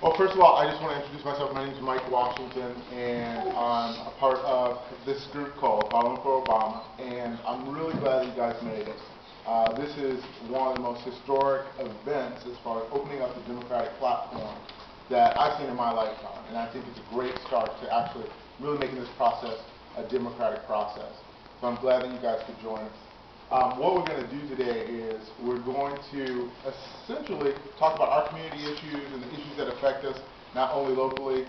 Well, first of all, I just want to introduce myself. My name is Mike Washington, and I'm a part of this group called Following for Obama, and I'm really glad that you guys made it. This is one of the most historic events as far as opening up the Democratic platform that I've seen in my lifetime, and I think it's a great start to actually really making this process a democratic process. So I'm glad that you guys could join us. What we're going to do today is we're going to essentially talk about our community issues and the issues that affect us, not only locally,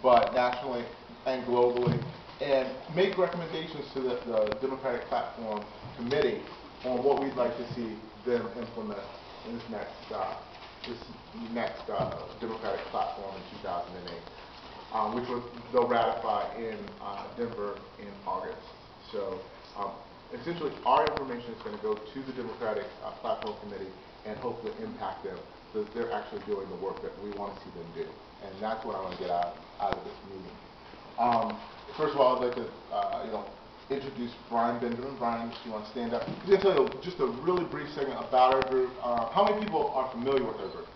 but nationally and globally, and make recommendations to the Democratic Platform Committee on what we'd like to see them implement in this next Democratic platform in 2008, which they'll ratify in Denver in August. So. Essentially, our information is going to go to the Democratic Platform Committee and hopefully impact them so that they're actually doing the work that we want to see them do. And that's what I want to get out of this meeting. First of all, I'd like to introduce Brian Benjamin. Brian, if you want to stand up. He's going to tell you just a really brief segment about our group. How many people are familiar with our group?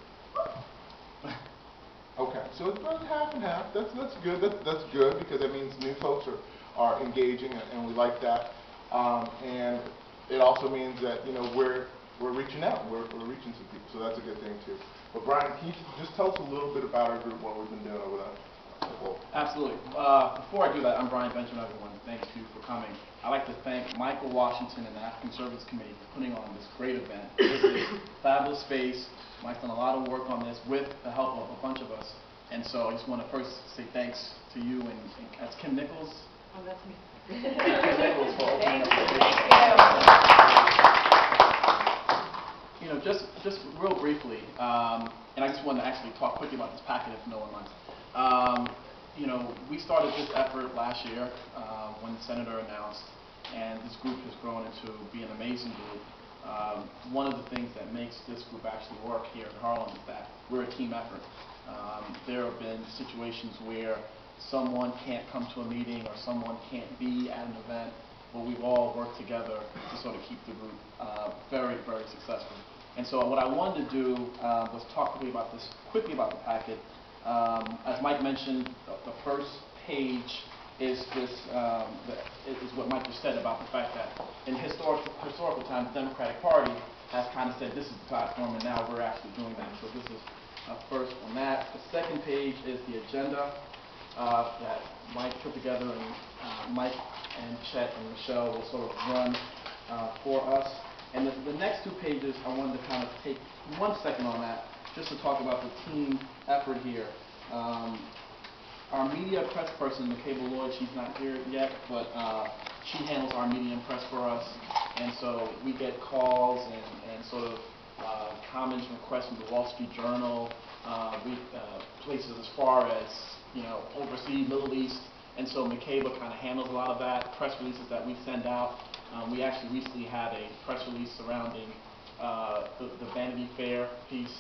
Okay, so it's about half and half. That's good. That's good because that means new folks are engaging, and we like that. And it also means that we're reaching out, we're reaching some people, so that's a good thing too. But Brian, can you just tell us a little bit about our group, what we've been doing over the Absolutely. Before I do that, I'm Brian Benjamin, everyone. Thank you for coming. I'd like to thank Michael Washington and the African Service Committee for putting on this great event. This is a fabulous space. Mike's done a lot of work on this with the help of a bunch of us. And so I just want to first say thanks to you and that's Kim Nichols. Oh, that's me. Kim Nichols for opening up the just real briefly, and I just want to actually talk quickly about this packet if no one minds. We started this effort last year when the senator announced, and this group has grown into be an amazing group. One of the things that makes this group actually work here in Harlem is that we're a team effort. There have been situations where someone can't come to a meeting or someone can't be at an event, but we've all worked together to sort of keep the group very, very successful. And so what I wanted to do was talk quickly about the packet. As Mike mentioned, the first page is this is what Mike just said about the fact that in historical times, the Democratic Party has kind of said this is the platform, and now we're actually doing that. So this is first on that. The second page is the agenda that Mike put together, and Mike and Chet and Michelle will sort of run for us. And the next two pages, I wanted to kind of take 1 second on that, just to talk about the team effort here. Our media press person, McCable Lloyd, she's not here yet, but she handles our media and press for us. And so we get calls and sort of comments and requests from the Wall Street Journal, places as far as overseas, Middle East, and so McCabe kind of handles a lot of that, press releases that we send out. We actually recently had a press release surrounding the Vanity Fair piece,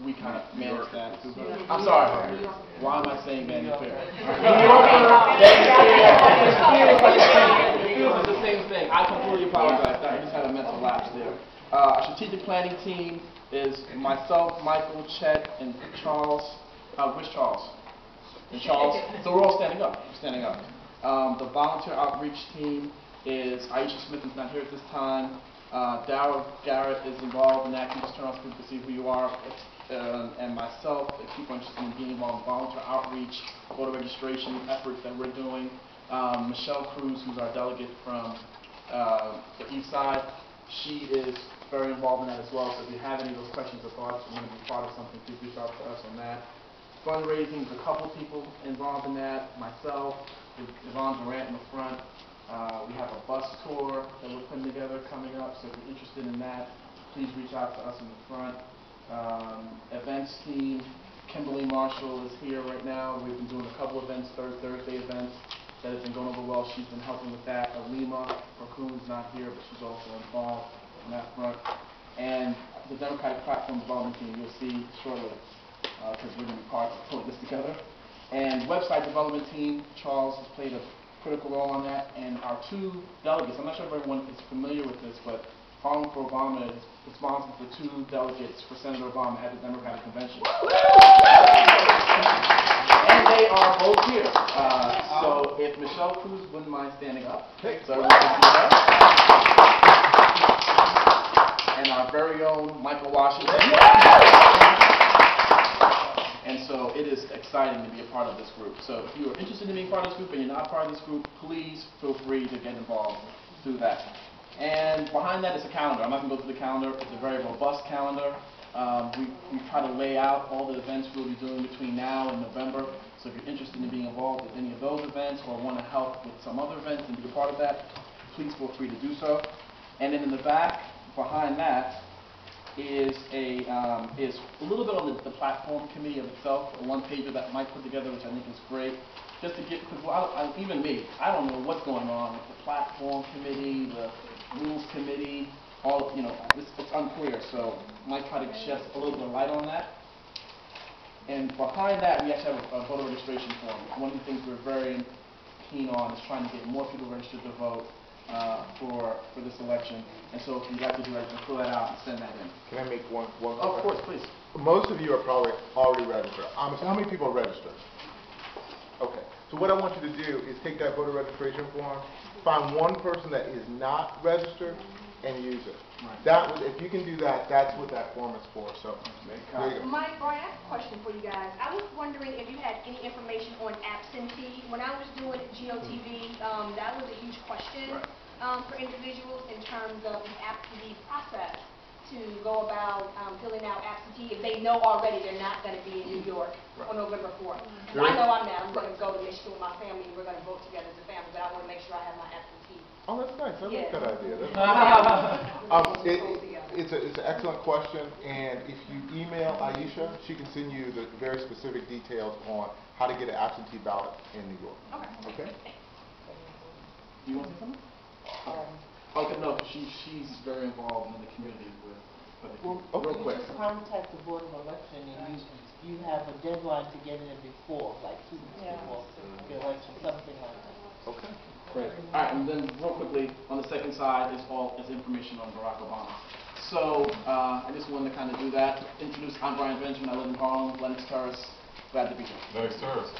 we kind of manage that. I'm sorry, why am I saying Vanity Fair? It feels the same thing. I completely apologize. I just had a mental lapse there. Our strategic planning team is myself, Michael, Chet, and Charles. Where's Charles? And Charles. So we're all standing up. The volunteer outreach team is Aisha Smith, who's not here at this time. Darryl Garrett is involved in that. You just turn on screen to see who you are. And myself, if people are interested in being involved in volunteer outreach, voter registration efforts that we're doing. Michelle Cruz, who's our delegate from the East Side, she is very involved in that as well. So if you have any of those questions or thoughts, you want to be part of something, please reach out to us on that. Fundraising, there's a couple people involved in that. Myself, with Yvonne Durant in the front. We have a bus tour that we're putting together coming up, so if you're interested in that, please reach out to us in the front. Events team, Kimberly Marshall is here right now. We've been doing a couple events, Thursday events, that have been going over well. She's been helping with that. Alima Raccoon's not here, but she's also involved on that front. And the Democratic Platform Development Team, you'll see shortly, because we're going to be part of pulling this together. And website development team, Charles has played a critical role on that. And our two delegates, I'm not sure if everyone is familiar with this, but Harlem for Obama is responsible for 2 delegates for Senator Obama at the Democratic Convention. And they are both here. So if Michelle Cruz wouldn't mind standing up, so everyone can see her. And our very own Michael Washington. And so it is exciting to be a part of this group. So if you are interested in being part of this group and you're not part of this group, please feel free to get involved through that. And behind that is a calendar. I'm not going to go through the calendar. It's a very robust calendar. We try to lay out all the events we'll be doing between now and November. So if you're interested in being involved with any of those events or want to help with some other events and be a part of that, please feel free to do so. And then in the back, behind that, is a little bit on the platform committee of itself, a one-pager that Mike put together, which I think is great. Just to get, because even me, I don't know what's going on with the platform committee, the rules committee, all, it's unclear. So Mike tried to shed a little bit of light on that. And behind that, we actually have a voter registration form. One of the things we're very keen on is trying to get more people registered to vote for this election. And so if you'd like to do that, you can fill that out and send that in. Can I make one? Oh, of course, please. Most of you are probably already registered. How many people are registered? Okay. So what I want you to do is take that voter registration form, find one person that is not registered, and use it. Right. If you can do that, that's what that form is for. So, there you go. Mike, Brian, I have a question for you guys. I was wondering if you had any information on absentee. When I was doing GOTV, that was a huge question for individuals in terms of the absentee process to go about filling out absentee if they know already they're not going to be in New York on November 4th. And I know I'm not. I'm going to go to Michigan with my family and we're going to vote together as a family, but I want to make sure I have my absentee. Oh, that's nice. I like that idea. It's an excellent question, and if you email Aisha, she can send you the very specific details on how to get an absentee ballot in New York. Okay? You want to say something? Okay, no, she's very involved in the community with real quick. You contact the Board of Election and you have a deadline to get in before, like 2 weeks before the election, something like that. Okay. Great. All right, and then real quickly, on the second side is information on Barack Obama. So I just wanted to kind of do that. I'm Brian Benjamin. I live in Harlem, Lenox Terrace. Glad to be here. Lenox Terrace.